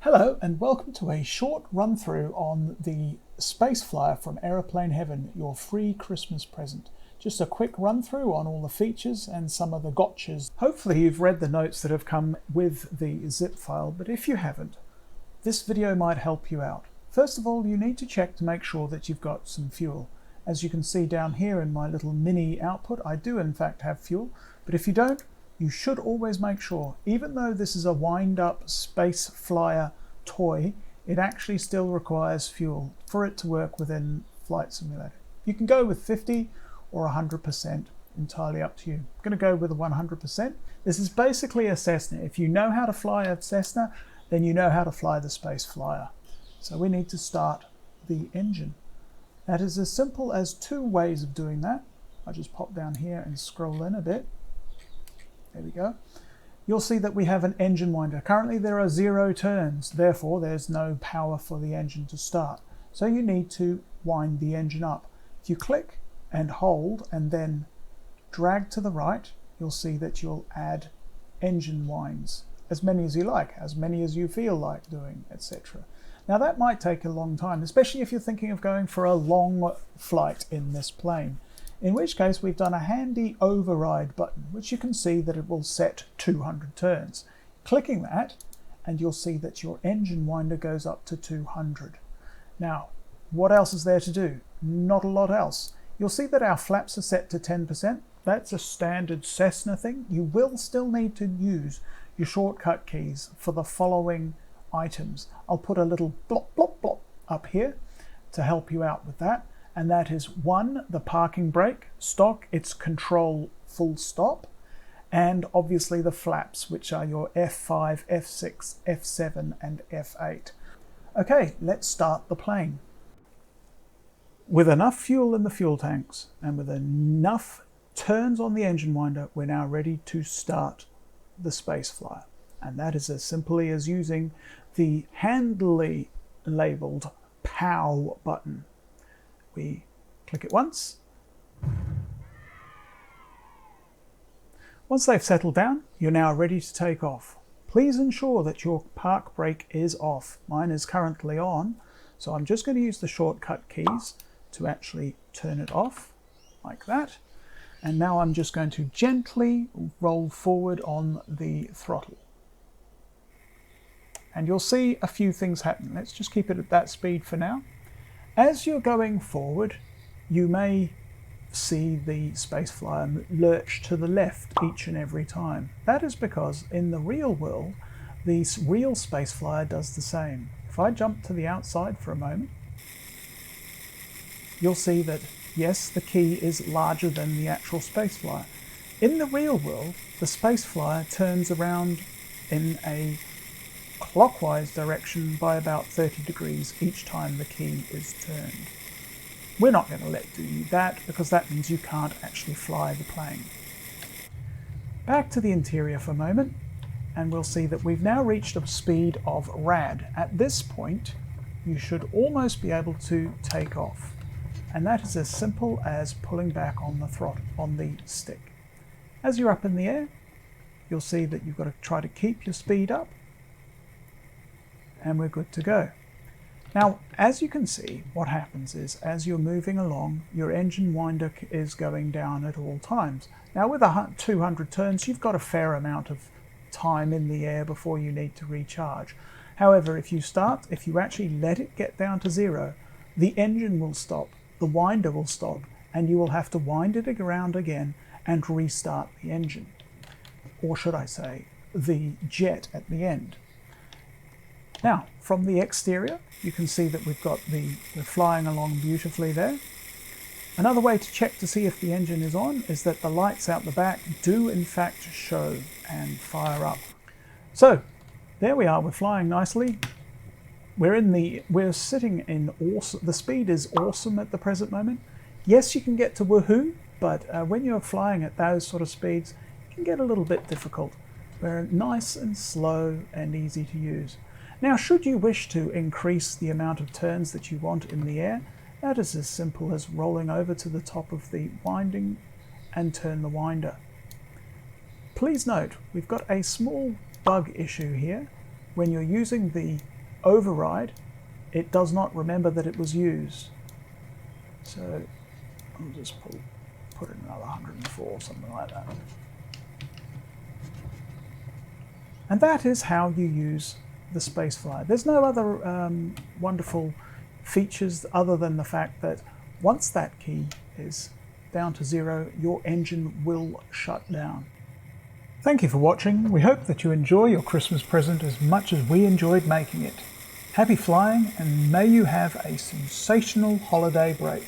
Hello and welcome to a short run through on the Space Flyer from Aeroplane Heaven, your free Christmas present. Just a quick run through on all the features and some of the gotchas. Hopefully you've read the notes that have come with the zip file, but if you haven't, this video might help you out. First of all, you need to check to make sure that you've got some fuel. As you can see down here in my little mini output, I do in fact have fuel, but if you don't, you should always make sure, even though this is a wind-up space flyer toy, it actually still requires fuel for it to work within Flight Simulator. You can go with 50 or 100%, entirely up to you. I'm going to go with a 100%. This is basically a Cessna. If you know how to fly a Cessna, then you know how to fly the Space Flyer. So we need to start the engine. That is as simple as two ways of doing that. I'll just pop down here and scroll in a bit. There we go. You'll see that we have an engine winder. Currently there are 0 turns, therefore there's no power for the engine to start. So you need to wind the engine up. If you click and hold and then drag to the right, you'll see that you'll add engine winds. As many as you like, as many as you feel like doing, etc. Now that might take a long time, especially if you're thinking of going for a long flight in this plane. In which case we've done a handy override button, which you can see that it will set 200 turns. Clicking that, and you'll see that your engine winder goes up to 200. Now, what else is there to do? Not a lot else. You'll see that our flaps are set to 10%. That's a standard Cessna thing. You will still need to use your shortcut keys for the following items. I'll put a little blop, blop, blop up here to help you out with that. And that is 1, the parking brake, stock, it's control full stop, and obviously the flaps, which are your F5, F6, F7, and F8. Okay, let's start the plane. With enough fuel in the fuel tanks and with enough turns on the engine winder, we're now ready to start the Space Flyer. And that is as simply as using the handily labeled POW button. We click it once. Once they've settled down, you're now ready to take off. Please ensure that your park brake is off. Mine is currently on, so I'm just going to use the shortcut keys to actually turn it off, like that. And now I'm just going to gently roll forward on the throttle. And you'll see a few things happen. Let's just keep it at that speed for now. As you're going forward, you may see the Space Flyer lurch to the left each and every time. That is because in the real world, the real Space Flyer does the same. If I jump to the outside for a moment, you'll see that, yes, the key is larger than the actual Space Flyer. In the real world, the Space Flyer turns around in a clockwise direction by about 30 degrees each time the key is turned. We're not going to let you do that because that means you can't actually fly the plane. Back to the interior for a moment, and we'll see that we've now reached a speed of rad. At this point, you should almost be able to take off. And that is as simple as pulling back on the throttle, on the stick. As you're up in the air, you'll see that you've got to try to keep your speed up, and we're good to go. Now, as you can see, what happens is, as you're moving along, your engine winder is going down at all times. Now, with 200 turns, you've got a fair amount of time in the air before you need to recharge. However, if you actually let it get down to 0, the engine will stop, the winder will stop, and you will have to wind it around again and restart the engine. Or should I say, the jet at the end. Now, from the exterior, you can see that we're flying along beautifully there. Another way to check to see if the engine is on is that the lights out the back do in fact show and fire up. So, there we are, we're flying nicely. We're sitting in awesome, the speed is awesome at the present moment. Yes, you can get to woohoo, but when you're flying at those sort of speeds, it can get a little bit difficult. We're nice and slow and easy to use. Now, should you wish to increase the amount of turns that you want in the air, that is as simple as rolling over to the top of the winding and turn the winder. Please note, we've got a small bug issue here. when you're using the override, it does not remember that it was used. So I'll just put in another 104, something like that. And that is how you use the space flyer. There's no other wonderful features other than the fact that once that key is down to 0, your engine will shut down. Thank you for watching. We hope that you enjoy your Christmas present as much as we enjoyed making it. Happy flying, and may you have a sensational holiday break.